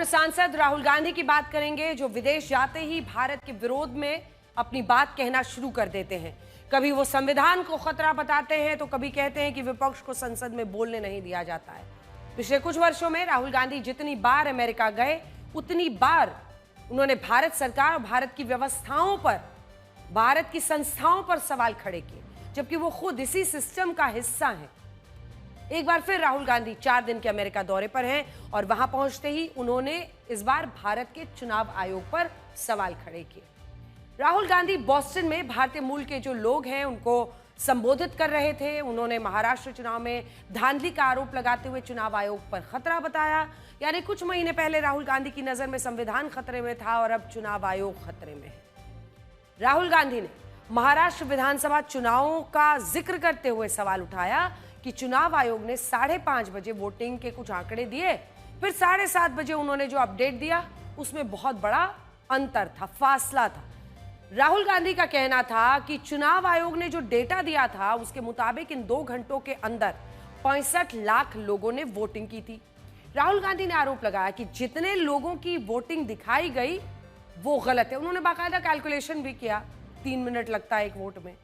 सांसद राहुल गांधी की बात करेंगे, जो विदेश जाते ही भारत के विरोध में अपनी बात कहना शुरू कर देते हैं। कभी वो संविधान को खतरा बताते हैं तो कभी कहते हैं कि विपक्ष को संसद में बोलने नहीं दिया जाता है। पिछले कुछ वर्षों में राहुल गांधी जितनी बार अमेरिका गए, उतनी बार उन्होंने भारत सरकार और भारत की व्यवस्थाओं पर, भारत की संस्थाओं पर सवाल खड़े किए, जबकि वो खुद इसी सिस्टम का हिस्सा हैं। एक बार फिर राहुल गांधी 4 दिन के अमेरिका दौरे पर हैं और वहां पहुंचते ही उन्होंने इस बार भारत के चुनाव आयोग पर सवाल खड़े किए। राहुल गांधी बोस्टन में भारतीय मूल के जो लोग हैं उनको संबोधित कर रहे थे। उन्होंने महाराष्ट्र चुनाव में धांधली का आरोप लगाते हुए चुनाव आयोग पर खतरा बताया। यानी कुछ महीने पहले राहुल गांधी की नजर में संविधान खतरे में था और अब चुनाव आयोग खतरे में है। राहुल गांधी ने महाराष्ट्र विधानसभा चुनावों का जिक्र करते हुए सवाल उठाया कि चुनाव आयोग ने 5:30 बजे वोटिंग के कुछ आंकड़े दिए, फिर 7:30 बजे उन्होंने जो अपडेट दिया उसमें बहुत बड़ा अंतर था, फासला था। राहुल गांधी का कहना था कि चुनाव आयोग ने जो डेटा दिया था उसके मुताबिक इन 2 घंटों के अंदर 65 लाख लोगों ने वोटिंग की थी। राहुल गांधी ने आरोप लगाया कि जितने लोगों की वोटिंग दिखाई गई वो गलत है। उन्होंने बाकायदा कैलकुलेशन भी किया, 3 मिनट लगता है एक वोट में।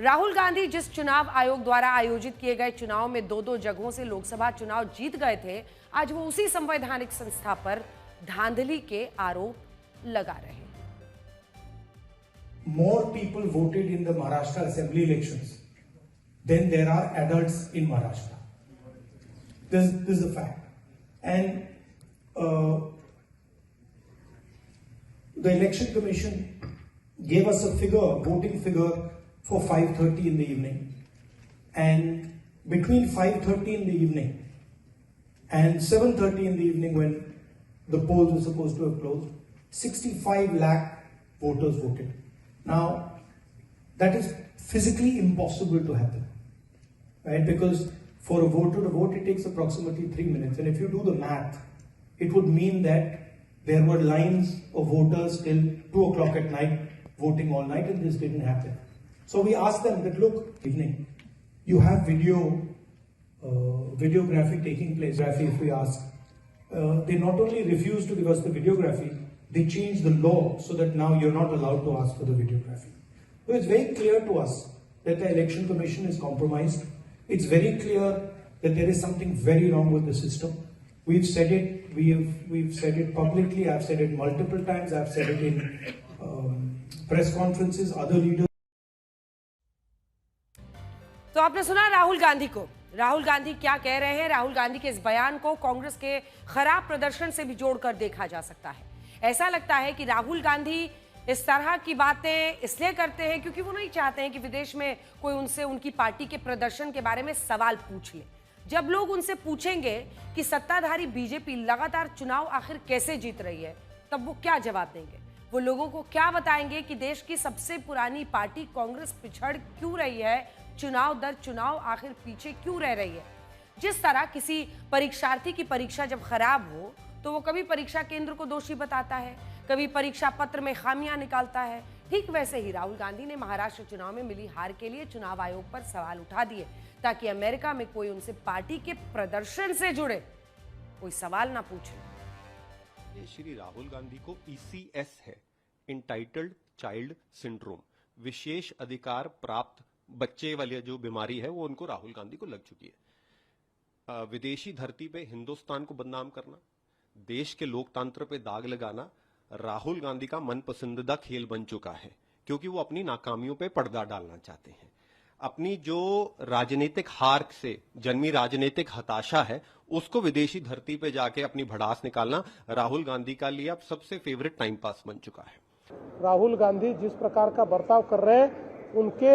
राहुल गांधी जिस चुनाव आयोग द्वारा आयोजित किए गए चुनाव में 2-2 जगहों से लोकसभा चुनाव जीत गए थे, आज वो उसी संवैधानिक संस्था पर धांधली के आरोप लगा रहे हैं। More people voted in the Maharashtra assembly elections than there are adults in Maharashtra. This is a fact. And the election commission gave us a figure, voting figure for 5:30 in the evening. And between 5:30 in the evening and 7:30 in the evening, when the polls were supposed to have closed, 65 lakh voters voted. Now, that is physically impossible to happen, right? Because for a voter to vote, it takes approximately 3 minutes. And if you do the math, it would mean that there were lines of voters till 2 o'clock at night voting all night, and this didn't happen. So we asked them that, look, evening, you have videography taking place. If we ask, they not only refused to give us the videography, they changed the law so that now you're not allowed to ask for the videography. So it's very clear to us that the election commission is compromised. It's very clear that there is something very wrong with the system. We've said it. We've said it publicly. I've said it multiple times. I've said it in press conferences. Other leaders. तो आपने सुना राहुल गांधी को। राहुल गांधी क्या कह रहे हैं? राहुल गांधी के इस बयान को कांग्रेस के खराब प्रदर्शन से भी जोड़कर देखा जा सकता है। ऐसा लगता है कि राहुल गांधी इस तरह की बातें इसलिए करते हैं क्योंकि वो नहीं चाहते हैं कि विदेश में कोई उनसे उनकी पार्टी के प्रदर्शन के बारे में सवाल पूछ ले। जब लोग उनसे पूछेंगे कि सत्ताधारी बीजेपी लगातार चुनाव आखिर कैसे जीत रही है, तब वो क्या जवाब देंगे? वो लोगों को क्या बताएंगे कि देश की सबसे पुरानी पार्टी कांग्रेस पिछड़ क्यों रही है, चुनाव दर चुनाव आखिर पीछे क्यों रह रही है? जिस तरह किसी परीक्षार्थी की परीक्षा जब खराब हो तो वो कभी परीक्षा केंद्र को दोषी बताता है, कभी परीक्षा पत्र में खामियां निकालता है। ठीक वैसे ही राहुल गांधी ने महाराष्ट्र चुनाव में मिली हार के लिए चुनाव आयोग पर सवाल उठा दिए ताकि अमेरिका में कोई उनसे पार्टी के प्रदर्शन से जुड़े कोई सवाल ना पूछे। श्री राहुल गांधी को ECS है, इंटाइटल्ड चाइल्ड सिंड्रोम, विशेष अधिकार प्राप्त बच्चे वाली जो बीमारी है वो उनको राहुल गांधी को लग चुकी है। विदेशी धरती पे हिंदुस्तान को बदनाम करना, देश के लोकतंत्र पे दाग लगाना राहुल गांधी का मनपसंदीदा खेल बन चुका है, क्योंकि वो अपनी नाकामियों पे पर्दा डालना चाहते हैं। अपनी जो राजनीतिक हार से जन्मी राजनीतिक हताशा है उसको विदेशी धरती पे जाके अपनी भड़ास निकालना राहुल गांधी का लिए अब सबसे फेवरेट टाइम पास बन चुका है। राहुल गांधी जिस प्रकार का बर्ताव कर रहे हैं, उनके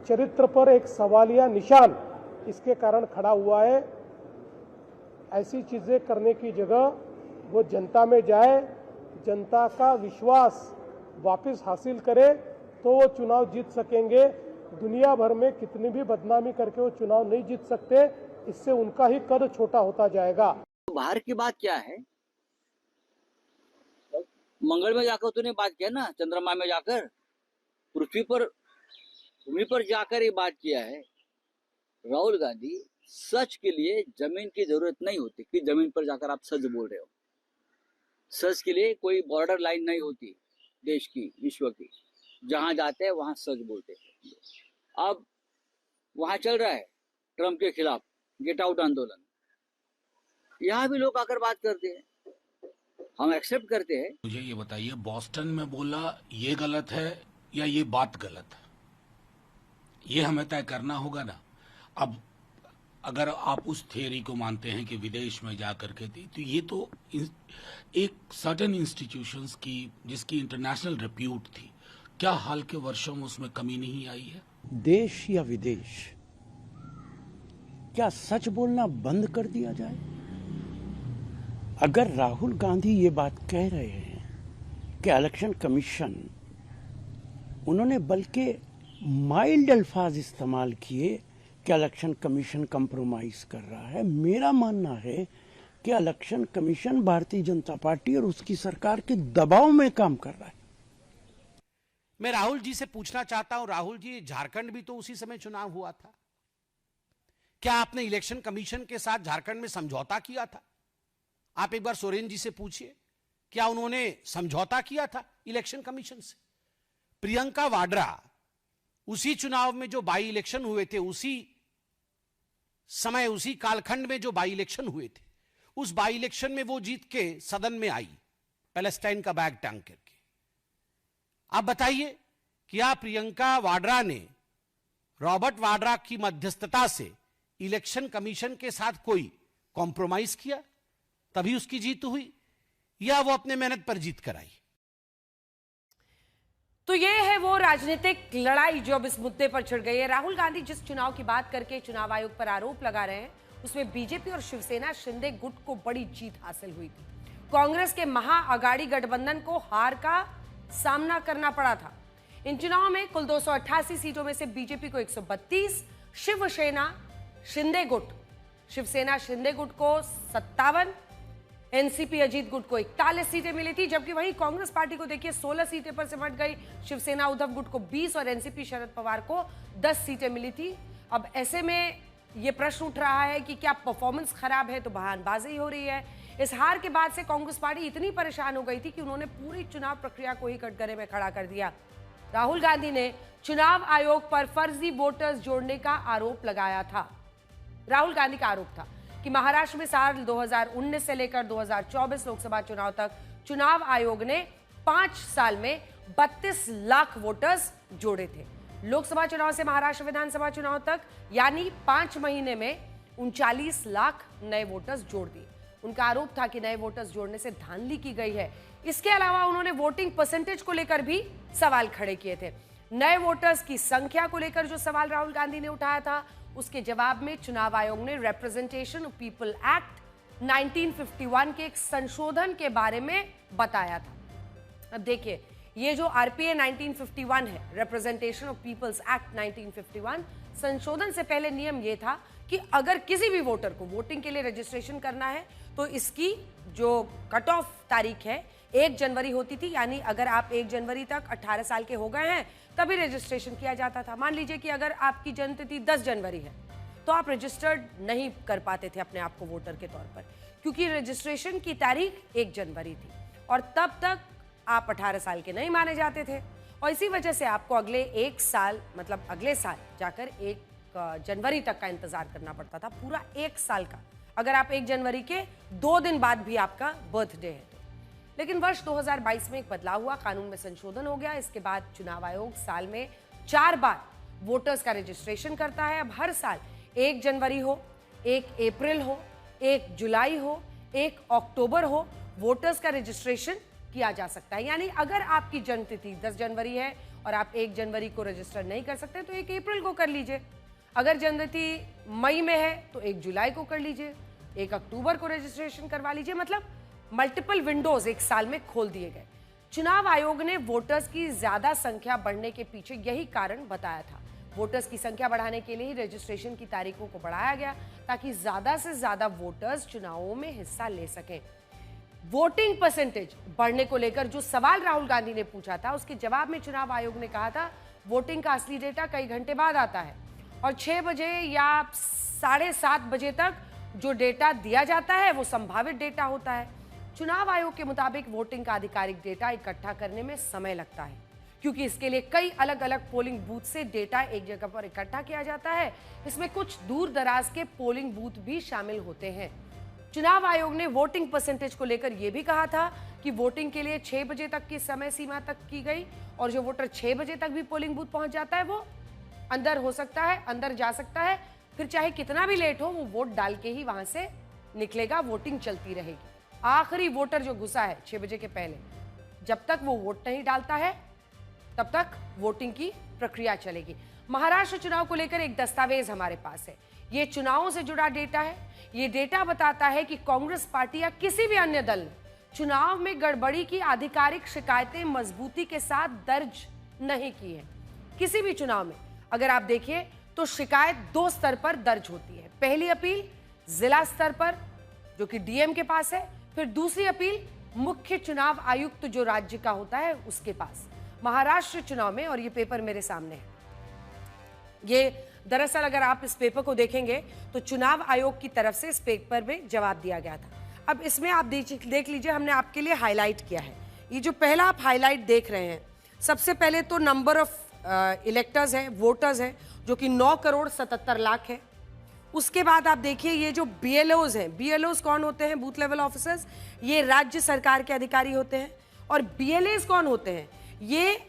चरित्र पर एक सवालिया निशान इसके कारण खड़ा हुआ है। ऐसी चीजें करने की जगह वो जनता में जाए, जनता का विश्वास वापस हासिल करे तो वो चुनाव जीत सकेंगे। दुनिया भर में कितनी भी बदनामी करके वो चुनाव नहीं जीत सकते, इससे उनका ही कद छोटा होता जाएगा। बाहर की बात क्या है? मंगल में जाकर तूने बात किया ना, चंद्रमा में जाकर, पृथ्वी पर भूमि पर जाकर ये बात किया है। राहुल गांधी सच के लिए जमीन की जरूरत नहीं होती कि जमीन पर जाकर आप सच बोल रहे हो। सच के लिए कोई बॉर्डर लाइन नहीं होती देश की, विश्व की। जहां जाते हैं वहां सच बोलते हैं। अब वहां चल रहा है ट्रम्प के खिलाफ गेट आउट आंदोलन, यहाँ भी लोग आकर बात करते हैं, हम एक्सेप्ट करते हैं। मुझे ये बताइए, बॉस्टन में बोला ये गलत है या ये बात गलत है, ये हमें तय करना होगा ना। अब अगर आप उस थियरी को मानते हैं कि विदेश में जाकर के थी, तो ये तो एक सर्टेन इंस्टीट्यूशंस की जिसकी इंटरनेशनल रिप्यूट थी, क्या हाल के वर्षों में उसमें कमी नहीं आई है? देश या विदेश, क्या सच बोलना बंद कर दिया जाए? अगर राहुल गांधी ये बात कह रहे हैं कि इलेक्शन कमीशन, उन्होंने बल्कि माइल्ड अल्फाज इस्तेमाल किए कि इलेक्शन कमीशन कंप्रोमाइज कर रहा है। मेरा मानना है कि election commission Bharatiya Janata party और उसकी सरकार के दबाव में काम कर रहा है। मैं राहुल जी से पूछना चाहता हूं, राहुल जी, झारखंड भी तो उसी समय चुनाव हुआ था, क्या आपने इलेक्शन कमीशन के साथ झारखंड में समझौता किया था? आप एक बार सोरेन जी से पूछिए, क्या उन्होंने समझौता किया था इलेक्शन कमीशन से? प्रियंका वाड्रा, उसी चुनाव में जो बाई इलेक्शन हुए थे, उसी समय, उसी कालखंड में जो बाई इलेक्शन हुए थे, उस बाई इलेक्शन में वो जीत के सदन में आई पैलेस्टाइन का बैग टांग करके। आप बताइए, क्या प्रियंका वाड्रा ने रॉबर्ट वाड्रा की मध्यस्थता से इलेक्शन कमीशन के साथ कोई कॉम्प्रोमाइज किया तभी उसकी जीत हुई, या वो अपने मेहनत पर जीत कर आई? तो ये है वो राजनीतिक लड़ाई जो अब इस मुद्दे पर छिड़ गई है। राहुल गांधी जिस चुनाव की बात करके चुनाव आयोग पर आरोप लगा रहे हैं, उसमें बीजेपी और शिवसेना शिंदे गुट को बड़ी जीत हासिल हुई थी। कांग्रेस के महाअघाड़ी गठबंधन को हार का सामना करना पड़ा था। इन चुनाव में कुल 288 सीटों में से बीजेपी को 132, शिवसेना शिंदे गुट को 57, एनसीपी अजीत गुट को 41 सीटें मिली थी, जबकि वहीं कांग्रेस पार्टी को देखिए 16 सीटें पर सिमट गई, शिवसेना उद्धव गुट को 20 और एनसीपी शरद पवार को 10 सीटें मिली थी। अब ऐसे में यह प्रश्न उठ रहा है कि क्या परफॉर्मेंस खराब है तो बयानबाजी हो रही है। इस हार के बाद से कांग्रेस पार्टी इतनी परेशान हो गई थी कि उन्होंने पूरी चुनाव प्रक्रिया को ही कटघरे में खड़ा कर दिया। राहुल गांधी ने चुनाव आयोग पर फर्जी वोटर्स जोड़ने का आरोप लगाया था। राहुल गांधी का आरोप था कि महाराष्ट्र में साल 2019 से लेकर 2024 लोकसभा चुनाव तक चुनाव आयोग ने 5 साल में 32 लाख वोटर्स जोड़े थे। लोकसभा चुनाव से महाराष्ट्र विधानसभा चुनाव तक यानी 5 महीने में 39 लाख नए वोटर्स जोड़ दिए। उनका आरोप था कि नए वोटर्स जोड़ने से धांधली की गई है। इसके अलावा उन्होंने वोटिंग परसेंटेज को लेकर भी सवाल खड़े किए थे। नए वोटर्स की संख्या को लेकर जो सवाल राहुल गांधी ने उठाया था, उसके जवाब में चुनाव आयोग ने रिप्रेजेंटेशन ऑफ पीपल एक्ट 1951 के एक संशोधन के बारे में बताया था। अब देखिए, ये जो आरपीए 1951 है, रिप्रेजेंटेशन ऑफ पीपल्स एक्ट 1951, संशोधन से पहले नियम ये था कि अगर किसी भी वोटर को वोटिंग के लिए रजिस्ट्रेशन करना है तो इसकी जो कट ऑफ तारीख है 1 जनवरी होती थी, यानी अगर आप 1 जनवरी तक 18 साल के हो गए हैं तभी रजिस्ट्रेशन किया जाता था। मान लीजिए कि अगर आपकी जन्मतिथि 10 जनवरी है तो आप रजिस्टर्ड नहीं कर पाते थे अपने आप को वोटर के तौर पर, क्योंकि रजिस्ट्रेशन की तारीख 1 जनवरी थी और तब तक आप 18 साल के नहीं माने जाते थे। और इसी वजह से आपको अगले 1 साल, मतलब अगले साल जाकर 1 जनवरी तक का इंतजार करना पड़ता था, पूरा 1 साल का, अगर आप 1 जनवरी के 2 दिन बाद भी आपका बर्थडे है तो। लेकिन वर्ष 2022 में एक बदलाव हुआ, कानून में संशोधन हो गया। इसके बाद चुनाव आयोग साल में 4 बार वोटर्स का रजिस्ट्रेशन करता है। अब हर साल 1 जनवरी हो, 1 अप्रैल हो, 1 जुलाई हो, 1 अक्टूबर हो, वोटर्स का रजिस्ट्रेशन किया जा सकता है। यानी अगर आपकी जन्मतिथि 10 जनवरी है और आप 1 जनवरी को रजिस्टर नहीं कर सकते तो 1 अप्रैल को कर लीजिए। अगर जन्मतिथि मई में है तो 1 जुलाई को कर लीजिए, 1 अक्टूबर को रजिस्ट्रेशन करवा लीजिए। मतलब मल्टीपल विंडोज 1 साल में खोल दिए गए। चुनाव आयोग ने वोटर्स की ज्यादा संख्या बढ़ने के पीछे यही कारण बताया था। वोटर्स की संख्या बढ़ाने के लिए ही रजिस्ट्रेशन की तारीखों को बढ़ाया गया ताकि ज्यादा से ज्यादा वोटर्स चुनावों में हिस्सा ले सकें। वोटिंग परसेंटेज बढ़ने को लेकर जो सवाल राहुल गांधी ने पूछा था, उसके जवाब में चुनाव आयोग ने कहा था वोटिंग का असली डेटा कई घंटे बाद आता है और 6 बजे या 7:30 बजे तक जो डेटा दिया जाता है वो संभावित डेटा होता है। चुनाव आयोग के मुताबिक वोटिंग का आधिकारिक डेटा इकट्ठा करने में समय लगता है, क्योंकि इसके लिए कई अलग अलग पोलिंग बूथ से डेटा एक जगह पर इकट्ठा किया जाता है। इसमें कुछ दूर दराज के पोलिंग बूथ भी शामिल होते हैं। चुनाव आयोग ने वोटिंग परसेंटेज को लेकर यह भी कहा था कि वोटिंग के लिए 6 बजे तक की समय सीमा तक की गई, और जो वोटर 6 बजे तक भी पोलिंग बूथ पहुंच जाता है वो अंदर हो सकता है, अंदर जा सकता है, फिर चाहे कितना भी लेट हो वो वोट डाल के ही वहां से निकलेगा, वोटिंग चलती रहेगी। आखिरी वोटर जो घुसा है 6 बजे के पहले, जब तक वो वोट नहीं डालता है तब तक वोटिंग की प्रक्रिया चलेगी। महाराष्ट्र चुनाव को लेकर एक दस्तावेज हमारे पास है। ये चुनावों से जुड़ा डेटा है। ये डेटा बताता है कि कांग्रेस पार्टी या किसी भी अन्य दल ने चुनाव में गड़बड़ी की आधिकारिक शिकायतें मजबूती के साथ दर्ज नहीं की है। किसी भी चुनाव में अगर आप देखिए तो शिकायत 2 स्तर पर दर्ज होती है। पहली अपील जिला स्तर पर जो कि डीएम के पास है, फिर दूसरी अपील मुख्य चुनाव आयुक्त जो राज्य का होता है उसके पास। महाराष्ट्र चुनाव में, और ये पेपर मेरे सामने है, ये दरअसल अगर आप इस पेपर को देखेंगे तो चुनाव आयोग की तरफ से इस पेपर में जवाब दिया गया था। अब इसमें आप देख लीजिए, हमने आपके लिए हाईलाइट किया है। ये जो पहला आप हाईलाइट देख रहे हैं, सबसे पहले तो नंबर ऑफ इलेक्टर्स है, वोटर्स है, जो कि 9,77,00,000 है। उसके बाद आप देखिए ये जो बीएलओज हैं, बीएलओज कौन होते हैं? Booth level officers. ये राज्य सरकार के अधिकारी होते हैं। और बीएलएस कौन होते हैं? ये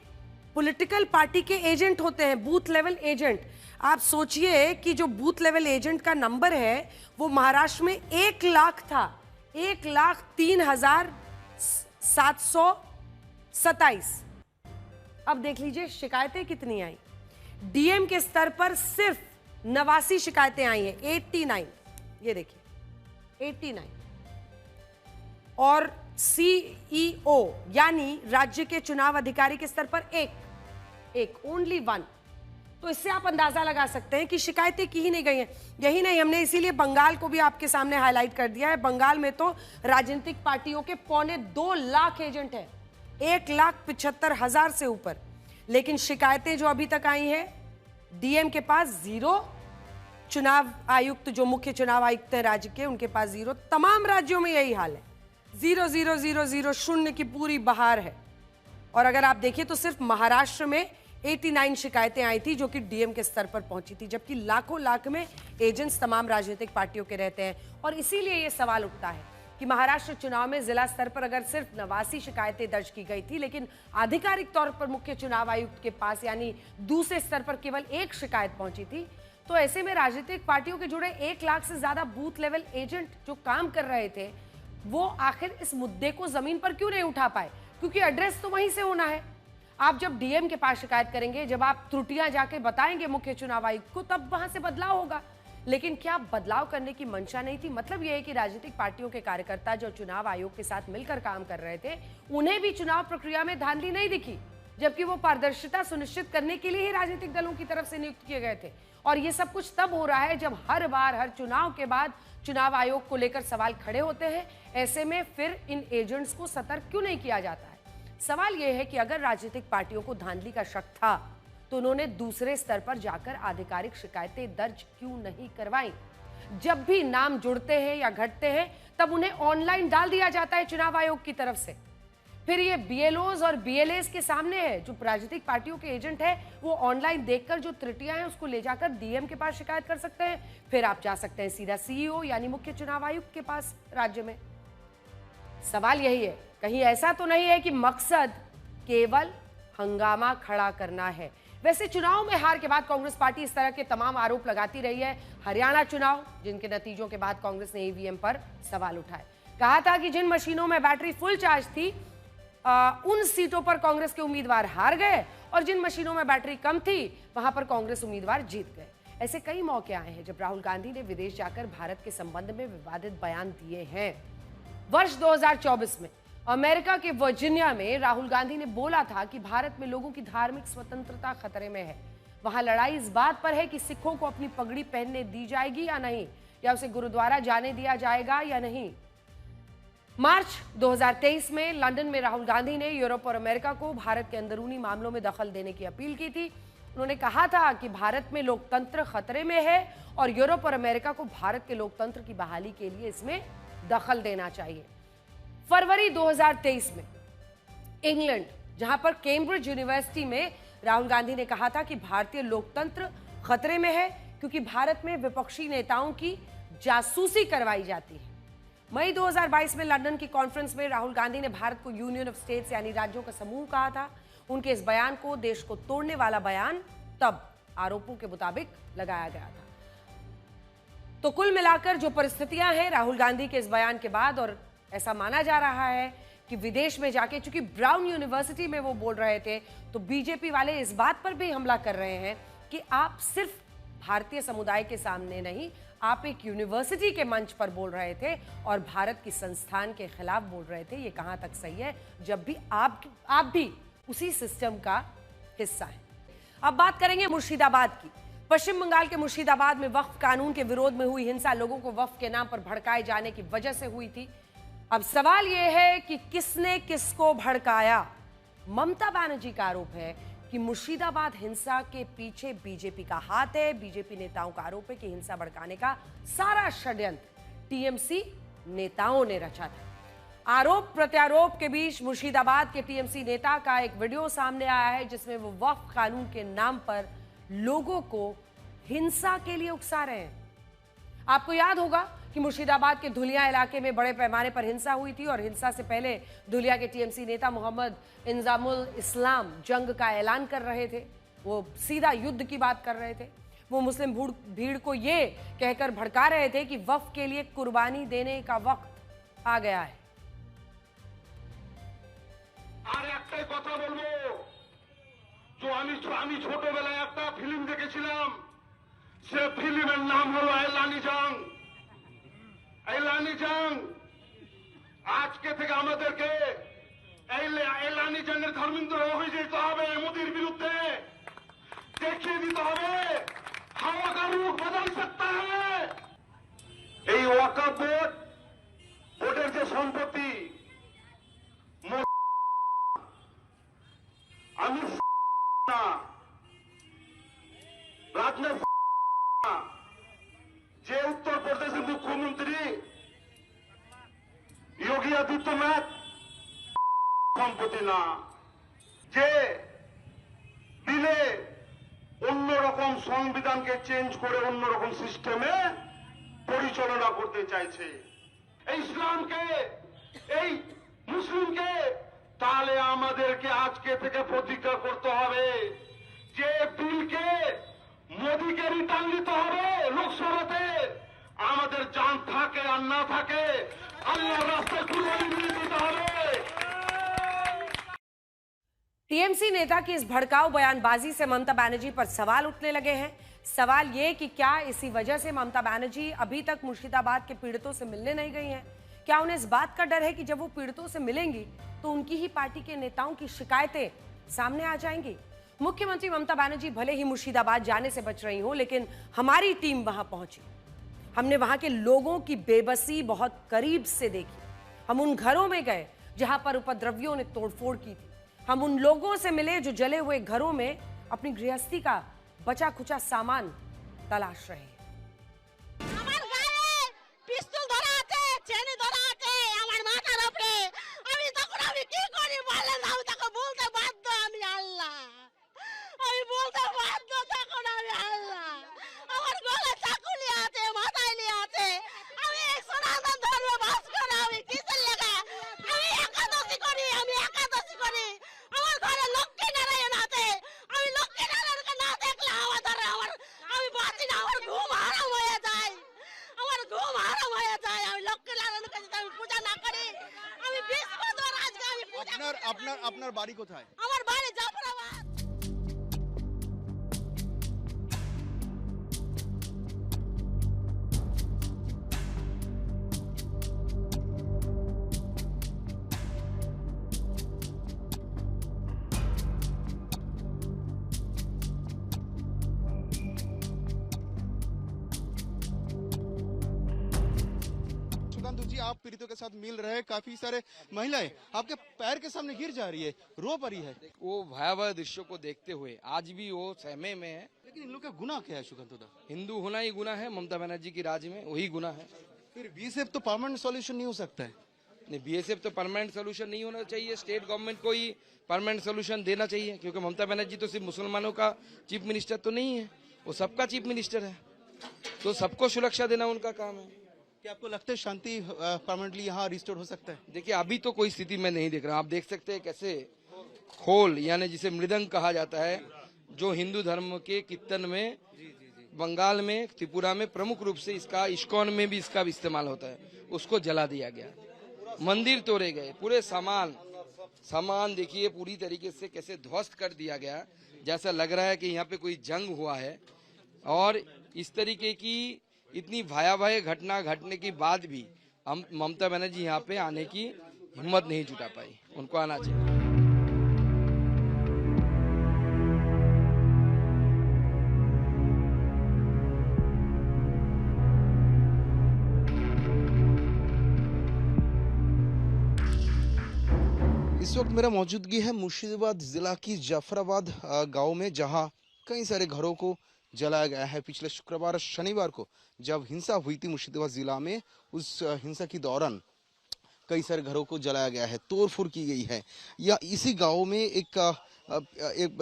पॉलिटिकल पार्टी के एजेंट होते हैं, बूथ लेवल एजेंट। आप सोचिए कि जो बूथ लेवल एजेंट का नंबर है वो महाराष्ट्र में 1 लाख था, 1,03,727। अब देख लीजिए शिकायतें कितनी आई। डीएम के स्तर पर सिर्फ 89 शिकायतें आई हैं, 89, ये देखिए 89। और सीईओ यानी राज्य के चुनाव अधिकारी के स्तर पर एक ओनली 1। तो इससे आप अंदाजा लगा सकते हैं कि शिकायतें की ही नहीं गई हैं। यही नहीं, हमने इसीलिए बंगाल को भी आपके सामने हाईलाइट कर दिया है। बंगाल में तो राजनीतिक पार्टियों के 2.25 लाख एजेंट हैं, 1,75,000 से ऊपर। लेकिन शिकायतें जो अभी तक आई हैं डीएम के पास 0, चुनाव आयुक्त जो मुख्य चुनाव आयुक्त है राज्य के, उनके पास 0। तमाम राज्यों में यही हाल है, 0 0 0 0, शून्य की पूरी बहार है। और अगर आप देखिए तो सिर्फ महाराष्ट्र में 89 शिकायतें आई थी जो कि डीएम के स्तर पर पहुंची थी, जबकि लाखों लाख में एजेंट्स तमाम राजनीतिक पार्टियों के रहते हैं। और इसीलिए यह सवाल उठता है कि महाराष्ट्र चुनाव में जिला स्तर पर अगर सिर्फ 89 शिकायतें दर्ज की गई थी, लेकिन आधिकारिक तौर पर मुख्य चुनाव आयुक्त के पास यानी दूसरे स्तर पर केवल 1 शिकायत पहुंची थी, तो ऐसे में राजनीतिक पार्टियों के जुड़े 1 लाख से ज्यादा बूथ लेवल एजेंट जो काम कर रहे थे, वो आखिर इस मुद्दे को जमीन पर क्यों नहीं उठा पाए? क्योंकि एड्रेस तो वहीं से होना है। आप जब डीएम के पास शिकायत करेंगे, जब आप त्रुटियां जाके बताएंगे मुख्य चुनाव आयुक्त को, तब वहां से बदलाव होगा। लेकिन क्या बदलाव करने की मंशा नहीं थी? मतलब यह है कि राजनीतिक पार्टियों के कार्यकर्ता जो चुनाव आयोग के साथ मिलकर काम कर रहे थे, उन्हें भी चुनाव प्रक्रिया में धांधली नहीं दिखी, जबकि वो पारदर्शिता सुनिश्चित करने के लिए ही राजनीतिक दलों की तरफ से नियुक्त किए गए थे। और ये सब कुछ तब हो रहा है जब हर बार हर चुनाव के बाद चुनाव आयोग को लेकर सवाल खड़े होते हैं। ऐसे में फिर इन एजेंट्स को सतर्क क्यों नहीं किया जाता है? सवाल यह है कि अगर राजनीतिक पार्टियों को धांधली का शक था तो उन्होंने दूसरे स्तर पर जाकर आधिकारिक शिकायतें दर्ज क्यों नहीं करवाई? जब भी नाम जुड़ते हैं या घटते हैं तब उन्हें ऑनलाइन डाल दिया जाता है चुनाव आयोग की तरफ से। फिर ये बीएलओज और बीएलएस के सामने है, जो राजनीतिक पार्टियों के एजेंट है वो ऑनलाइन देखकर जो त्रुटियां हैं उसको ले जाकर डीएम के पास शिकायत कर सकते हैं। फिर आप जा सकते हैं सीधा सीईओ यानी मुख्य चुनाव आयुक्त के पास राज्य में। सवाल यही है, कहीं ऐसा तो नहीं है कि मकसद केवल हंगामा खड़ा करना है? वैसे चुनाव में हार के बाद कांग्रेस पार्टी इस तरह के तमाम आरोप लगाती रही है। हरियाणा चुनाव, जिनके नतीजों के बाद कांग्रेस ने ईवीएम पर सवाल उठाए, कहा था कि जिन मशीनों में बैटरी फुल चार्ज थी उन सीटों पर कांग्रेस के उम्मीदवार हार गए, और जिन मशीनों में बैटरी कम थी वहां पर कांग्रेस उम्मीदवार जीत गए। ऐसे कई मौके आए हैं जब राहुल गांधी ने विदेश जाकर भारत के संबंध में विवादित बयान दिए हैं। वर्ष 2024 में अमेरिका के वर्जीनिया में राहुल गांधी ने बोला था कि भारत में लोगों की धार्मिक स्वतंत्रता खतरे में है। वहां लड़ाई इस बात पर है कि सिखों को अपनी पगड़ी पहनने दी जाएगी या नहीं, या उसे गुरुद्वारा जाने दिया जाएगा या नहीं। मार्च 2023 में लंदन में राहुल गांधी ने यूरोप और अमेरिका को भारत के अंदरूनी मामलों में दखल देने की अपील की थी। उन्होंने कहा था कि भारत में लोकतंत्र खतरे में है और यूरोप और अमेरिका को भारत के लोकतंत्र की बहाली के लिए इसमें दखल देना चाहिए। फरवरी 2023 में इंग्लैंड, जहां पर कैम्ब्रिज यूनिवर्सिटी में राहुल गांधी ने कहा था कि भारतीय लोकतंत्र खतरे में है क्योंकि भारत में विपक्षी नेताओं की जासूसी करवाई जाती है। मई 2022 में लंदन की कॉन्फ्रेंस में राहुल गांधी ने भारत को यूनियन ऑफ स्टेट्स यानी राज्यों का समूह कहा था। उनके इस बयान को देश को तोड़ने वाला बयान तब आरोपों के मुताबिक लगाया गया था। तो कुल मिलाकर जो परिस्थितियां हैं राहुल गांधी के इस बयान के बाद, और ऐसा माना जा रहा है कि विदेश में जाके, चूंकि ब्राउन यूनिवर्सिटी में वो बोल रहे थे, तो बीजेपी वाले इस बात पर भी हमला कर रहे हैं कि आप सिर्फ भारतीय समुदाय के सामने नहीं, आप एक यूनिवर्सिटी के मंच पर बोल रहे थे और भारत की संस्थान के खिलाफ बोल रहे थे। ये कहां तक सही है जब भी आप भी उसी सिस्टम का हिस्सा है। अब बात करेंगे मुर्शिदाबाद की। पश्चिम बंगाल के मुर्शिदाबाद में वक्फ कानून के विरोध में हुई हिंसा लोगों को वक्फ के नाम पर भड़काए जाने की वजह से हुई थी। अब सवाल यह है कि किसने किसको भड़काया। ममता बनर्जी का आरोप है कि मुर्शिदाबाद हिंसा के पीछे बीजेपी का हाथ है। बीजेपी नेताओं का आरोप है कि हिंसा भड़काने का सारा षड्यंत्र टीएमसी नेताओं ने रचा था। आरोप प्रत्यारोप के बीच मुर्शिदाबाद के टीएमसी नेता का एक वीडियो सामने आया है जिसमें वो वक्फ कानून के नाम पर लोगों को हिंसा के लिए उकसा रहे हैं। आपको याद होगा कि मुर्शिदाबाद के धुलिया इलाके में बड़े पैमाने पर हिंसा हुई थी और हिंसा से पहले धुलिया के टीएमसी नेता मोहम्मद इंजामुल इस्लाम जंग का ऐलान कर रहे थे। वो सीधा युद्ध की बात कर रहे थे। वो मुस्लिम भीड़ को ये कहकर भड़का रहे थे कि वक्फ के लिए कुर्बानी देने का वक्त आ गया है। আর একটাই কথা বলবো, যে আমি ছোটবেলায় একটা ফিল্ম দেখেছিলাম, সে ফিল্মের নাম হলো এলানি জাং। এলানি জাং আজকে থেকে আমাদেরকে এলানি জাংয়ের ধর্মেন্দ্র হয়ে যেতে হবে, মোদির বিরুদ্ধে দেখিয়ে দিতে হবে হাওয়া का रुख बदल सकता है। এই ওয়াকফ বোর্ডের যে সম্পত্তি আমি না রাজনাথ যে উত্তর প্রদেশের মুখ্যমন্ত্রী যোগী আদিত্যনাথ সম্পত্তি না, যে বিলে অন্যরকম সংবিধানকে চেঞ্জ করে অন্যরকম সিস্টেমে পরিচালনা করতে চাইছে ইসলামকে, এই মুসলিমকে, তাহলে আমাদেরকে আজকে থেকে প্রতিজ্ঞা করতে হবে যে বিলকে মোদিকে রিটার্ন দিতে হবে লোকসভাতে। আমাদের জান থাকে আর না থাকে আল্লাহর রাস্তায় কুরবানি দিয়ে দিতে হবে। टीएमसी नेता की इस भड़काऊ बयानबाजी से ममता बनर्जी पर सवाल उठने लगे हैं। सवाल ये कि क्या इसी वजह से ममता बनर्जी अभी तक मुर्शिदाबाद के पीड़ितों से मिलने नहीं गई हैं? क्या उन्हें इस बात का डर है कि जब वो पीड़ितों से मिलेंगी तो उनकी ही पार्टी के नेताओं की शिकायतें सामने आ जाएंगी? मुख्यमंत्री ममता बनर्जी भले ही मुर्शिदाबाद जाने से बच रही हो, लेकिन हमारी टीम वहां पहुंची। हमने वहां के लोगों की बेबसी बहुत करीब से देखी। हम उन घरों में गए जहां पर उपद्रवियों ने तोड़फोड़ की थी। हम उन लोगों से मिले जो जले हुए घरों में अपनी गृहस्थी का बचा खुचा सामान तलाश रहे हैं। আপনার বাড়ি কোথায়? আমার বাড়ি জাফরাবাদ। जी आप पीड़ितों के साथ मिल रहे, काफी सारे महिलाएं आपके पैर के सामने गिर जा रही है, रो पड़ी है। वो भयावह दृश्यों को देखते हुए आज भी वो सहमे में है। लेकिन इन लोग का गुनाह क्या है सुगंधोदा? हिंदू होना ही गुनाह है, ममता बनर्जी की राज में वही गुनाह है। फिर बीजेपी तो परमानेंट सॉल्यूशन नहीं हो सकता है। नहीं, बीएसएफ तो परमानेंट सोल्यूशन नहीं होना चाहिए, स्टेट गवर्नमेंट को ही परमानेंट सोल्यूशन देना चाहिए, क्योंकि ममता बनर्जी तो सिर्फ मुसलमानों का चीफ मिनिस्टर तो नहीं है, वो सबका चीफ मिनिस्टर है, तो सबको सुरक्षा देना उनका काम है। क्या आपको लगता है शांति परमानेंटली यहाँ रिस्टोर हो सकता है? देखिए अभी तो कोई स्थिति में नहीं देख रहा, आप देख सकते हैं कैसे खोल यानी जिसे मृदंग कहा जाता है, जो हिंदू धर्म के कीर्तन में बंगाल में, त्रिपुरा में प्रमुख रूप से इसका, इस्कॉन में भी इसका इस्तेमाल होता है, उसको जला दिया गया, मंदिर तोड़े गए, पूरे सामान देखिए पूरी तरीके से कैसे ध्वस्त कर दिया गया, जैसा लग रहा है कि यहाँ पे कोई जंग हुआ है। और इस तरीके की इतनी भयावह घटना घटने के बाद भी हम ममता बनर्जी यहाँ पे आने की हिम्मत नहीं जुटा पाई, उनको आना चाहिए। इस वक्त मेरा मौजूदगी है मुर्शिदाबाद जिला की जाफराबाद गांव में, जहां कई सारे घरों को जलाया गया है। पिछले शुक्रवार और शनिवार को जब हिंसा हुई थी मुर्शिदाबाद जिला में, उस हिंसा के दौरान कई सारे घरों को जलाया गया है, तोड़फोड़ की गई है। या इसी गांव में एक